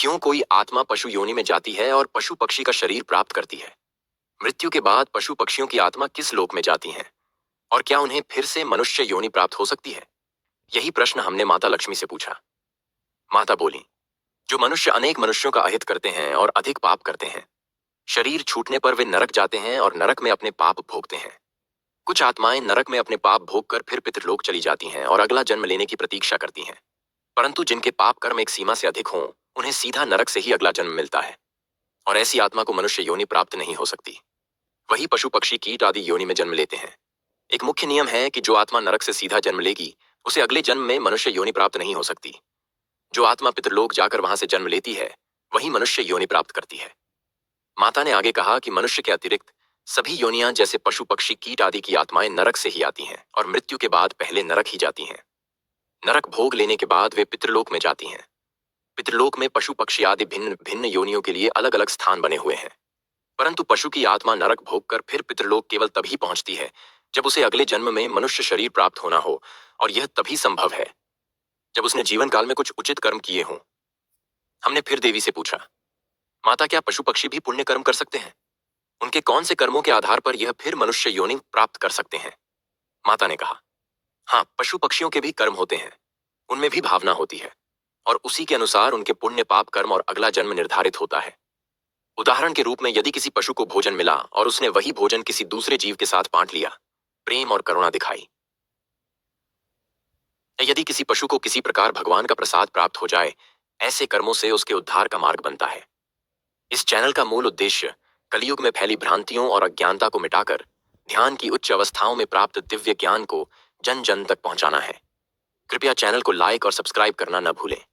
क्यों कोई आत्मा पशु योनि में जाती है और पशु पक्षी का शरीर प्राप्त करती है? मृत्यु के बाद पशु पक्षियों की आत्मा किस लोक में जाती हैं? और क्या उन्हें फिर से मनुष्य योनि प्राप्त हो सकती है? यही प्रश्न हमने माता लक्ष्मी से पूछा। माता बोली, जो मनुष्य अनेक मनुष्यों का अहित करते हैं और अधिक पाप करते हैं, शरीर छूटने पर वे नरक जाते हैं और नरक में अपने पाप भोगते हैं। कुछ आत्माएं नरक में अपने पाप भोगकर फिर पितृलोक चली जाती हैं और अगला जन्म लेने की प्रतीक्षा करती हैं। परंतु जिनके पाप कर्म एक सीमा से अधिक हों, उन्हें सीधा नरक से ही अगला जन्म मिलता है और ऐसी आत्मा को मनुष्य योनि प्राप्त नहीं हो सकती। वही पशु पक्षी कीट आदि योनि में जन्म लेते हैं। एक मुख्य नियम है कि जो आत्मा नरक से सीधा जन्म लेगी, उसे अगले जन्म में मनुष्य योनि प्राप्त नहीं हो सकती। जो आत्मा पितृलोक जाकर वहां से जन्म लेती है, वही मनुष्य योनि प्राप्त करती है। माता ने आगे कहा कि मनुष्य के अतिरिक्त सभी योनियां जैसे पशु पक्षी कीट आदि की आत्माएं नरक से ही आती हैं और मृत्यु के बाद पहले नरक ही जाती हैं। नरक भोग लेने के बाद वे पितृलोक में जाती हैं। पितृलोक में पशु पक्षी आदि भिन्न भिन्न योनियों के लिए अलग अलग स्थान बने हुए हैं। परंतु पशु की आत्मा नरक भोग कर फिर पितृलोक केवल तभी पहुंचती है जब उसे अगले जन्म में मनुष्य शरीर प्राप्त होना हो, और यह तभी संभव है जब उसने जीवन काल में कुछ उचित कर्म किए हों। हमने फिर देवी से पूछा, माता, क्या पशु पक्षी भी पुण्य कर्म कर सकते हैं? उनके कौन से कर्मों के आधार पर यह फिर मनुष्य योनि प्राप्त कर सकते हैं? माता ने कहा, हाँ, पशु पक्षियों के भी कर्म होते हैं, उनमें भी भावना होती है और उसी के अनुसार उनके पुण्य पाप कर्म और अगला जन्म निर्धारित होता है। उदाहरण के रूप में यदि किसी पशु को भोजन मिला और उसने वही भोजन किसी दूसरे जीव के साथ बांट लिया, प्रेम और करुणा दिखाई, या यदि किसी पशु को किसी प्रकार भगवान का प्रसाद प्राप्त हो जाए, ऐसे कर्मों से उसके उद्धार का मार्ग बनता है। इस चैनल का मूल उद्देश्य कलयुग में फैली भ्रांतियों और अज्ञानता को मिटाकर ध्यान की उच्च अवस्थाओं में प्राप्त दिव्य ज्ञान को जन जन तक पहुंचाना है। कृपया चैनल को लाइक और सब्सक्राइब करना न भूलें।